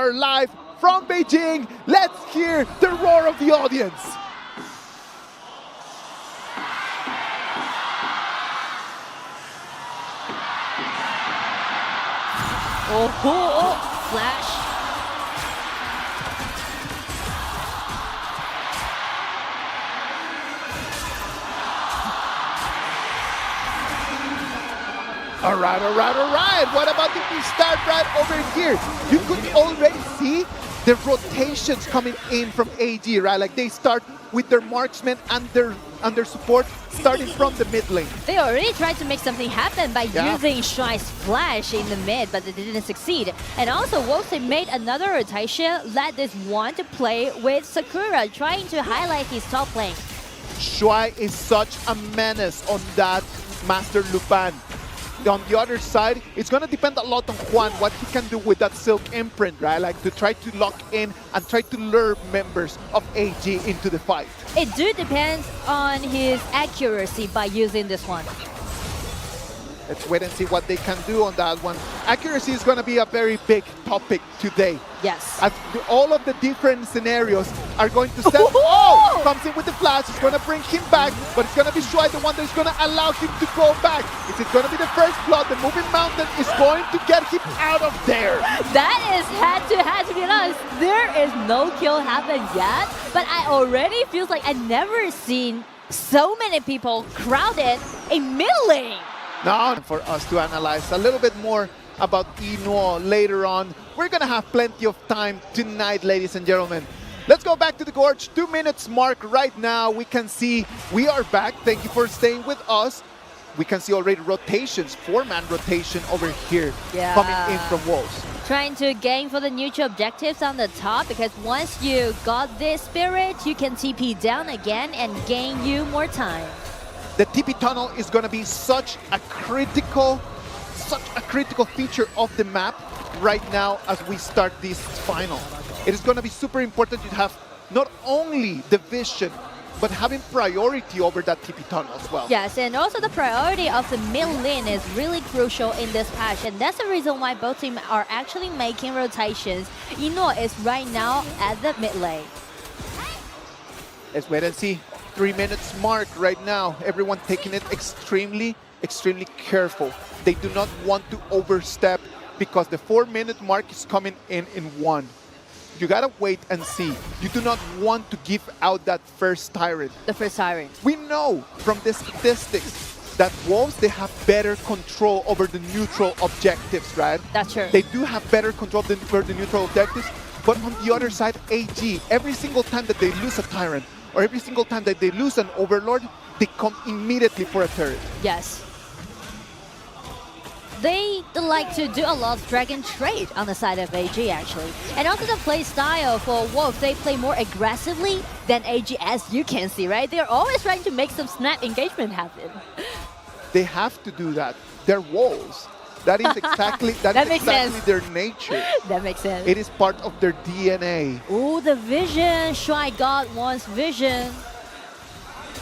are live from Beijing. Let's hear the roar of the audience. Oh, flash. All right. What about if we start right over here? You could already see the rotations coming in from AG, right? Like they start with their marksmen and their support starting from the mid lane. They already tried to make something happen by using Shuai's flash in the mid, but they didn't succeed. And also, Wolves made another rotation, let this one to play with Sakura, trying to highlight his top lane. Shuai is such a menace on that Master Lupan. On the other side, it's going to depend a lot on Juan, what he can do with that Silk imprint, right? Like to try to lock in and try to lure members of AG into the fight. It do depends on his accuracy by using this one. Let's wait and see what they can do on that one. Accuracy is going to be a very big topic today. Yes. As all of the different scenarios are going to set. Oh! Comes in with the flash. It's going to bring him back, but it's going to be Shuai, the one that's going to allow him to go back. Is it going to be the first blood? The moving mountain is going to get him out of there. That is head to be honest. There is no kill happen yet, but I already feels like I never seen so many people crowded in mid lane. Now, for us to analyze a little bit more about Ino later on. We're going to have plenty of time tonight, ladies and gentlemen. Let's go back to the Gorge. 2 minutes mark right now. We can see we are back. Thank you for staying with us. We can see already rotations, 4-man rotation over here coming in from Wolves. Trying to gain for the neutral objectives on the top, because once you got this spirit, you can TP down again and gain you more time. The TP tunnel is going to be such a critical feature of the map right now as we start this final. It is going to be super important to have not only the vision, but having priority over that TP tunnel as well. Yes, and also the priority of the mid lane is really crucial in this patch, and that's the reason why both teams are actually making rotations. Ino is right now at the mid lane. Let's wait and see. 3 minutes mark right now. Everyone taking it extremely careful. They do not want to overstep because the 4-minute mark is coming in 1. You gotta wait and see. You do not want to give out that first tyrant. The first tyrant. We know from the statistics that Wolves, they have better control over the neutral objectives, right? That's true. They do have better control over the neutral objectives, but on the other side, AG, every single time that they lose a tyrant, or every single time that they lose an overlord, they come immediately for a turret. Yes. They like to do a lot of drag and trade on the side of AG actually. And also the play style for Wolves, they play more aggressively than AG, as you can see, right? They're always trying to make some snap engagement happen. They have to do that. They're Wolves. That is exactly their nature. That makes sense. It is part of their DNA. Ooh, the vision. Shuai got one's vision.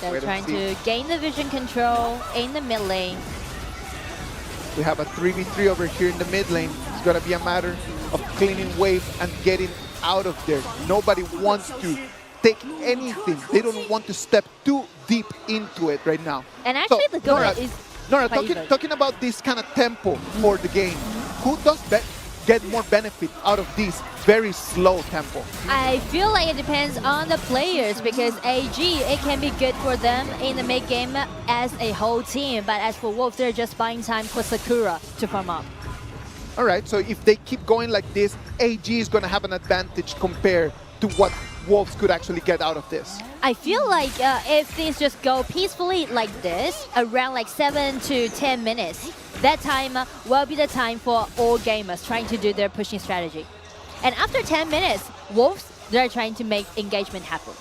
They're trying to gain the vision control in the mid lane. We have a 3v3 over here in the mid lane. It's going to be a matter of cleaning wave and getting out of there. Nobody wants to take anything. They don't want to step too deep into it right now. And actually the goal is... Nora, talking about this kind of tempo for the game, who does get more benefit out of this very slow tempo? I feel like it depends on the players, because AG, it can be good for them in the mid game as a whole team, but as for Wolves, they're just buying time for Sakura to farm up. All right, so if they keep going like this, AG is going to have an advantage compared to what Wolves could actually get out of this. I feel like if things just go peacefully like this, around like 7 to 10 minutes, that time will be the time for all gamers trying to do their pushing strategy. And after 10 minutes, Wolves, they're trying to make engagement happen.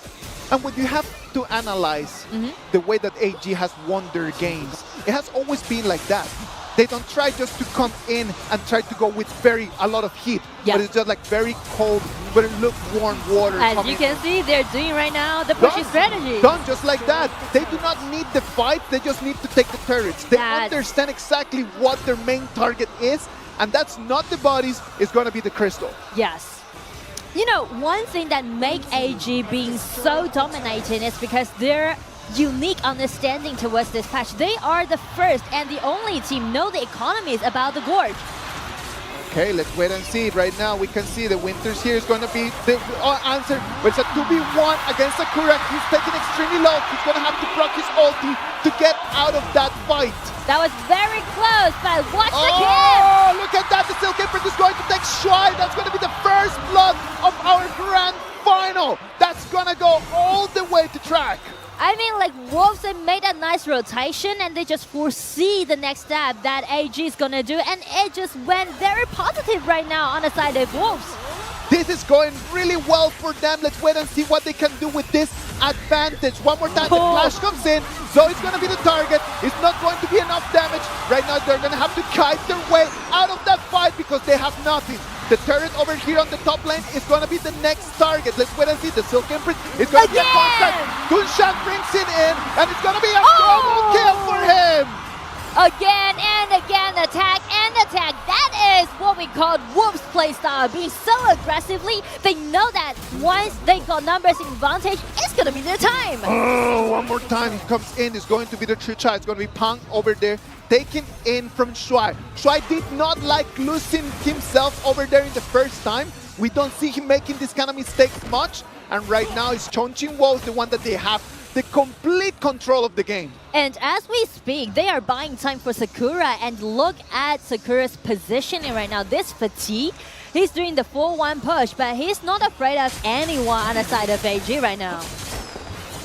And when you have to analyze the way that AG has won their games, it has always been like that. They don't try just to come in and try to go with a lot of heat, but it's just like very cold, very lukewarm water. As you can see, they're doing right now the pushing strategy. Done just like that. They do not need the fight, they just need to take the turrets. They understand exactly what their main target is, and that's not the bodies, it's going to be the crystal. Yes. You know, one thing that make AG being so dominating is because their unique understanding towards this patch. They are the first and the only team know the economies about the Gorge. Okay, let's wait and see. Right now, we can see the Winters here is going to be the answer. But it's a 2v1 against Sakura. He's taking extremely low. He's going to have to proc his ulti to get out of that fight. That was very close, but watch the kill! Oh, look at that. The Silk Imprint is going to take Shuai. That's going to be the first blood of our grand final. That's going to go all the way to track. I mean, like, Wolves, they made a nice rotation and they just foresee the next step that AG is gonna do, and it just went very positive right now on the side of Wolves. This is going really well for them. Let's wait and see what they can do with this advantage. One more time, the flash comes in. Zoe's going to be the target. It's not going to be enough damage. Right now, they're going to have to kite their way out of that fight because they have nothing. The turret over here on the top lane is going to be the next target. Let's wait and see. The Silk Imprint is going to be a contact. Kunshan brings it in, and it's going to be a double kill for him. Again and again, attack and attack. That is what we call Wolves playstyle. Being so aggressively, they know that once they got numbers in advantage, it's going to be their time. Oh, one more time. He comes in. It's going to be the Tricha. It's going to be Pang over there, taken in from Shuai. Shuai did not like losing himself over there in the first time. We don't see him making this kind of mistakes much. And right now, it's Chongqing Wolves, the one that they have the complete control of the game. And as we speak, they are buying time for Sakura, and look at Sakura's positioning right now. This fatigue, he's doing the 4-1 push, but he's not afraid of anyone on the side of AG right now.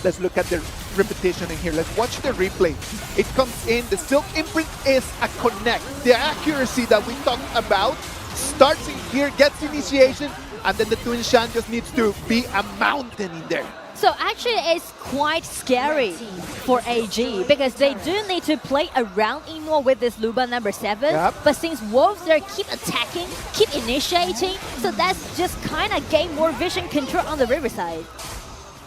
Let's look at the repetition in here. Let's watch the replay. It comes in, the Silk Imprint is a connect. The accuracy that we talked about starts in here, gets initiation, and then the Twin Shan just needs to be a mountain in there. So actually it's quite scary for AG because they do need to play around Ino with this Luba number 7. Yep. But since Wolves, they keep attacking, keep initiating, so that's just kind of gain more vision control on the riverside.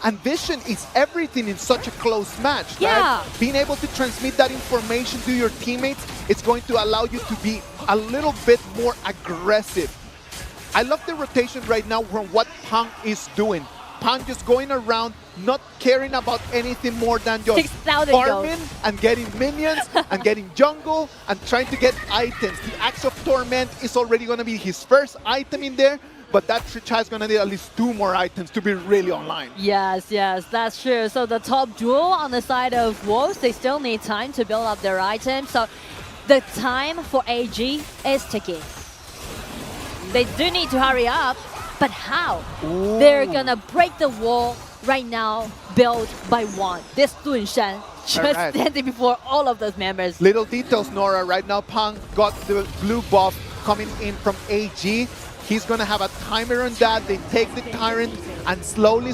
And vision is everything in such a close match, Yeah. right? Being able to transmit that information to your teammates, it's going to allow you to be a little bit more aggressive. I love the rotation right now from what Pang is doing. Pang just going around, not caring about anything more than just 6,000 farming gold. and getting minions and getting jungle and trying to get items. The Axe of Torment is already going to be his first item in there, but that Tricha is going to need at least 2 more items to be really online. Yes, that's true. So the top duel on the side of Wolves, they still need time to build up their items. So the time for AG is ticking. They do need to hurry up, but how? Ooh. They're gonna break the wall right now, build by one. This Dun Shan just Alright. standing before all of those members. Little details, Nora. Right now, Pang got the blue buff coming in from AG. He's going to have a timer on that. They take the Tyrant and slowly,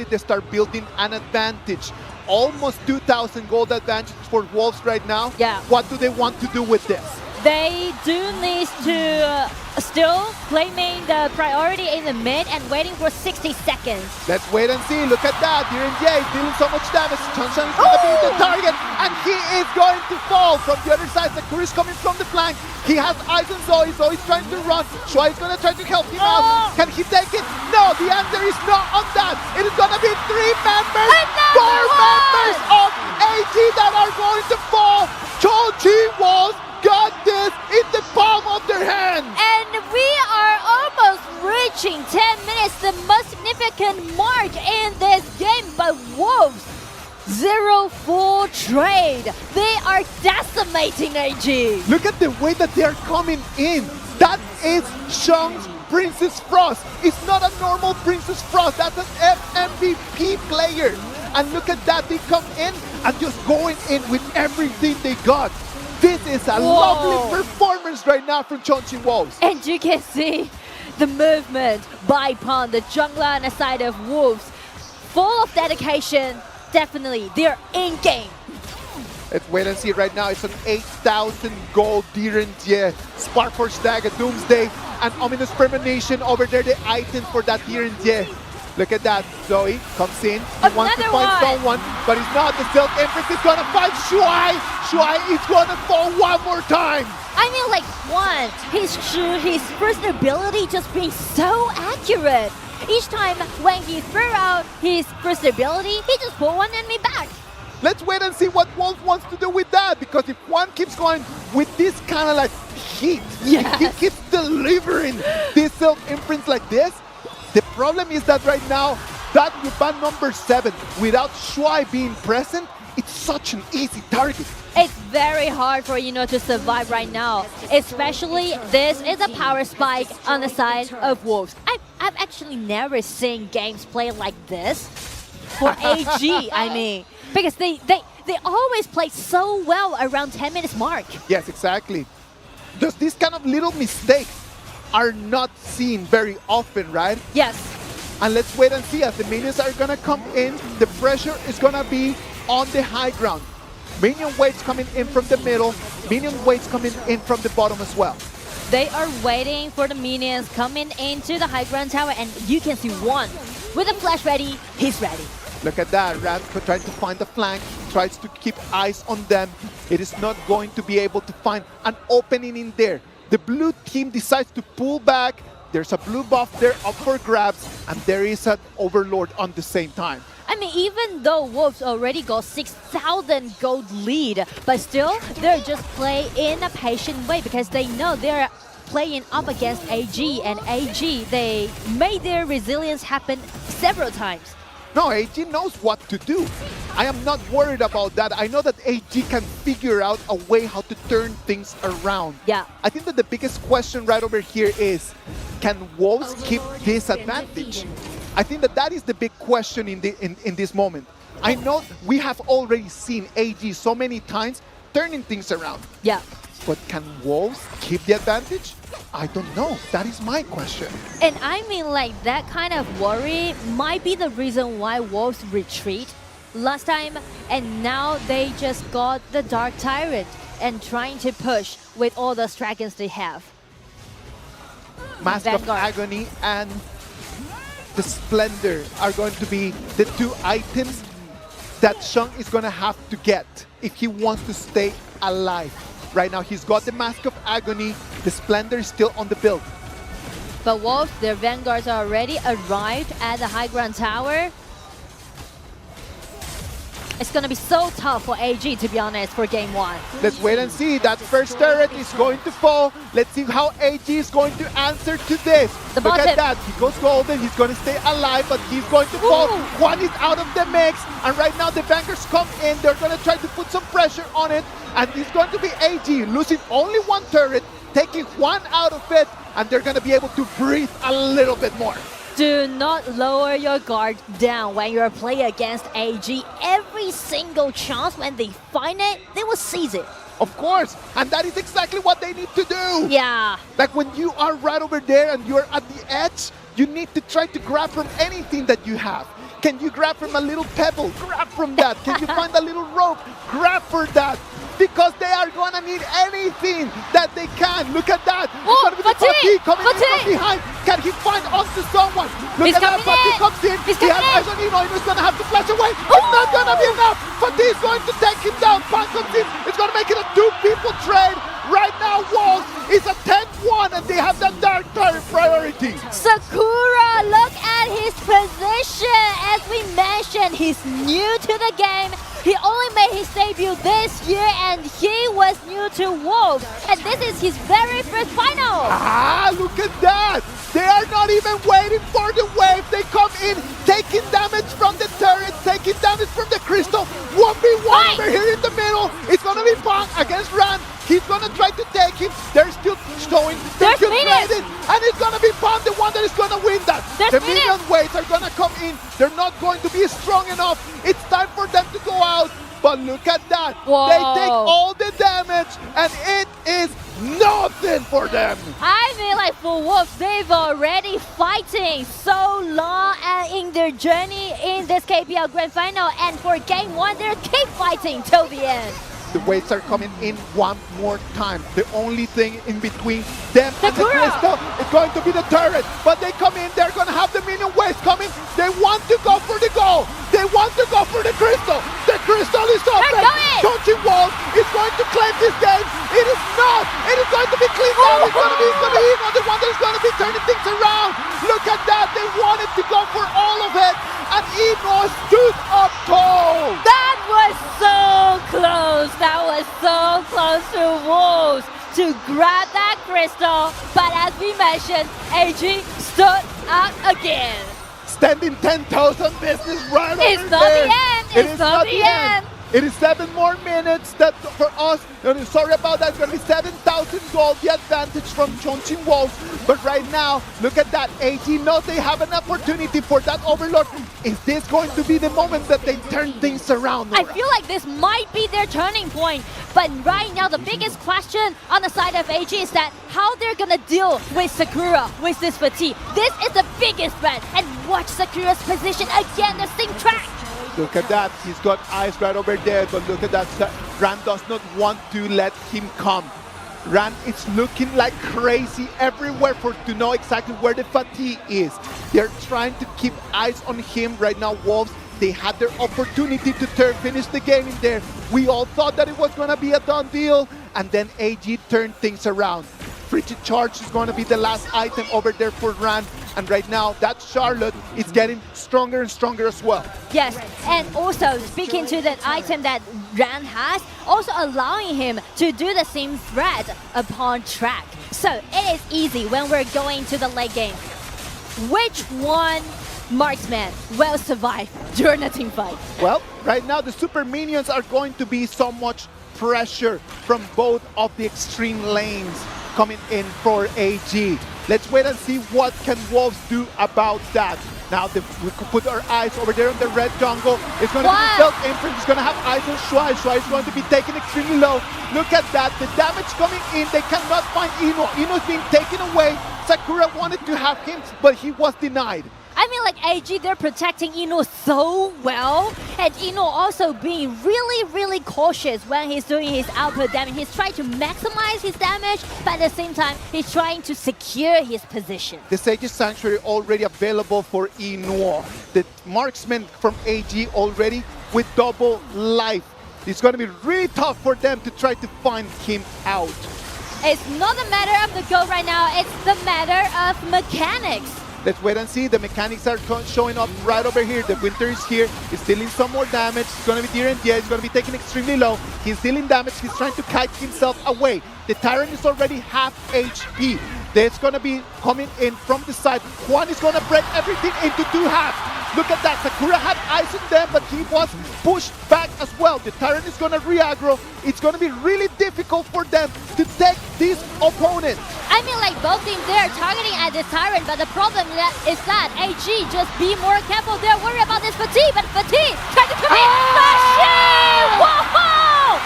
they start building an advantage. Almost 2,000 gold advantage for Wolves right now. Yeah. What do they want to do with this? They do need to still claiming the priority in the mid and waiting for 60 seconds. Let's wait and see. Look at that. Diren Jay dealing so much damage. Chanshan is going to be the target, and he is going to fall. From the other side, Sakura is coming from the flank. He has eyes on Zoe. Zoe's trying to run. Shuai is going to try to help him out. Can he take it? No, the answer is not on that. It is going to be 3 members, 4 members of AG that are going to fall. Chongqing Wolves got this in the palm of their hand. And we are almost reaching 10 minutes, the most significant mark in this game. But Wolves, 0-4 trade. They are decimating AG. Look at the way that they are coming in. That is Shang's Princess Frost. It's not a normal Princess Frost. That's an FMVP player. And look at that. They come in and just going in with everything they got. This is a lovely performance right now from Chongqing Wolves. And you can see the movement by Pang, the jungler on the side of Wolves. Full of dedication, definitely. They're in game. Let's wait and see right now. It's an 8,000 gold Diren Jie, Spark Force Dagger, Doomsday, and Ominous Premonition over there, the item for that Diren Jie. Look at that. Zoe comes in. He wants to find someone, but it's not. The Silk Empress is going to fight Shuai. Shuai is going to fall one more time. I mean, like, one, his first ability just being so accurate. Each time when he threw out his first ability, he just put one enemy back. Let's wait and see what Wolf wants to do with that, because if Juan keeps going with this kind of like heat, Yes. if he keeps delivering these self-imprints like this, the problem is that right now, that weapon number 7, without Shuai being present, it's such an easy target. It's very hard for to survive right now, especially this is a power spike on the side of Wolves. I've actually never seen games play like this for AG, I mean, because they always play so well around 10 minutes mark. Yes, exactly. Just these kind of little mistakes are not seen very often, right? Yes. And let's wait and see as the minions are gonna come in, the pressure is gonna be on the high ground. Minion waves coming in from the middle, minion waves coming in from the bottom as well. They are waiting for the minions coming into the high ground tower, and you can see one with a flash ready, he's ready. Look at that, Ram trying to find the flank, tries to keep eyes on them. It is not going to be able to find an opening in there. The blue team decides to pull back. There's a blue buff there up for grabs, and there is an overlord on the same time. I mean, even though Wolves already got 6,000 gold lead, but still, they're just playing in a patient way because they know they're playing up against AG, and AG, they made their resilience happen several times. No, AG knows what to do. I am not worried about that. I know that AG can figure out a way how to turn things around. Yeah. I think that the biggest question right over here is, can Wolves keep this advantage? I think that that is the big question in this moment. I know we have already seen AG so many times turning things around. Yeah. But can Wolves keep the advantage? I don't know. That is my question. And I mean, like, that kind of worry might be the reason why Wolves retreat last time, and now they just got the Dark Tyrant and trying to push with all those dragons they have. Mask of Vanguard. Agony and the Splendor are going to be the two items that Shang is going to have to get if he wants to stay alive. Right now, he's got the Mask of Agony. The Splendor is still on the build. But Wolves, their Vanguards are already arrived at the high ground tower. It's going to be so tough for AG, to be honest, for game 1. Let's wait and see. That first turret is going to fall. Let's see how AG is going to answer to this. The Look bottom. at that. He goes golden. He's going to stay alive, but he's going to fall. Ooh. One is out of the mix. And right now, the Vanguards come in. They're going to try to put some pressure on it. And it's going to be AG losing only one turret, taking one out of it. And they're going to be able to breathe a little bit more. Do not lower your guard down when you're playing against AG. Every single chance when they find it, they will seize it. Of course. And that is exactly what they need to do. Yeah. Like when you are right over there and you're at the edge, you need to try to grab from anything that you have. Can you grab from a little pebble? Grab from that. Can you find a little rope? Grab for that. Because they are going to need anything that they can. Look at that. Oh, It's gonna be Fatih! Fatih coming in Fatih! from behind. Can he find onto someone? Look He's at that. coming Fatih in. comes in. He's He has coming in. eyes on Eno. Eno's going to have to flash away. It's not going to be enough. Fatih is going to take him down. Pan comes in. It's going to make it a 2-people trade. Right now, Wolves is a 10-1 and they have that Dark Tyrant priority. Sakura, look at his position. As we mentioned, he's new to the game. He only made his debut this year and he was new to Wolves. And this is his very first final. Ah, look at that! They are not even waiting for the wave. They come in, taking damage from the turret, taking damage from the crystal. 1v1 Right. over here in the middle. It's gonna be Pong against Ran. He's gonna try to take him. They're still showing. They're There's still minions. trading. And it's gonna be Pong, the one that is gonna win that. There's The minions. minion waves are gonna come in. They're not going to be strong enough. It's time for them to go out. But look at that. Whoa. They take all the damage and it is nothing for them. I mean, like, for Wolves, they've already fighting so long in their journey in this KPL Grand Final. And for game 1, they're keep fighting till the end. The waves are coming in one more time. The only thing in between them and the Sakura! crystal is going to be the turret. But they come in, they're going to have the minion waves coming. They want to go for the goal. They want to go for the crystal. The crystal is open. going! Coaching Wolf is going to claim this game. It is not. It is going be turning things around. Look at that. They wanted to go for all of it. And Eno stood up tall. That was so close. That was so close to Wolves to grab that crystal. But as we mentioned, AG stood up again. Standing 10,000 business right over there. It's not the end. It's not the end. It is 7 more minutes that for us. Sorry about that. It's going to be 7,000 gold. The advantage from Chongqing Wolves. But right now, look at that. AG knows they have an opportunity for that Overlord. Is this going to be the moment that they turn things around, Nora? I feel like this might be their turning point. But right now, the biggest question on the side of AG is that how they're going to deal with Sakura with this fatigue. This is the biggest threat. And watch Sakura's position again, the same track. Look at that. He's got eyes right over there. But look at that. Rand does not want to let him come. Rand is looking like crazy everywhere to know exactly where the fatigue is. They're trying to keep eyes on him right now, Wolves. They had their opportunity to finish the game in there. We all thought that it was going to be a done deal. And then AG turned things around. Frigid Charge is going to be the last item over there for Rand. And right now, that Charlotte is getting stronger and stronger as well. Yes, and also speaking to that item that Rand has, also allowing him to do the same threat upon track. So it is easy when we're going to the late game. Which one marksman will survive during a team fight? Well, right now the super minions are going to be so much pressure from both of the extreme lanes coming in for AG. Let's wait and see what can Wolves do about that. Now we could put our eyes over there on the red jungle. It's going to be the self-imprint. It's going to have eyes on Shuai. Shuai is going to be taken extremely low. Look at that. The damage coming in. They cannot find Eno. Eno's being taken away. Sakura wanted to have him, but he was denied. I mean, like AG, they're protecting Eno so well, and Eno also being really cautious when he's doing his output damage. He's trying to maximize his damage, but at the same time, he's trying to secure his position. The Sage's Sanctuary already available for Eno. The marksman from AG already with double life. It's going to be really tough for them to try to find him out. It's not a matter of the goal right now, it's the matter of mechanics. Let's wait and see. The mechanics are showing up right over here. The Winter is here. He's dealing some more damage. It's going to be Deer and yeah, he's going to be taken extremely low. He's dealing damage. He's trying to kite himself away. The Tyrant is already half HP. That's going to be coming in from the side. Juan is going to break everything into two halves. Look at that. Sakura had eyes on them, but he was pushed back as well. The Tyrant is going to re-aggro. It's going to be really difficult for them to take this opponent. I mean, like, both teams, they're targeting at the Tyrant, but the problem is that AG, just be more careful. They're worried about this Fatigue, but Fatigue trying to come in. Whoa!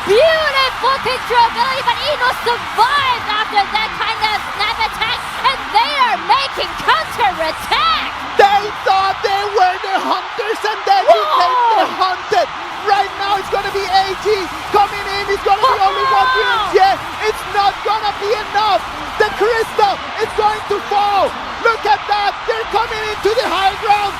Beautiful control ability, but Eno survived after that kind of snap attack, and they are making counter-attack. They thought they were the hunters, and then became the hunted. Right now, it's going to be AG coming in. It's going to be only one win. Yeah, it's not going to be enough. The crystal is going to fall. Look at that. They're coming into the high ground.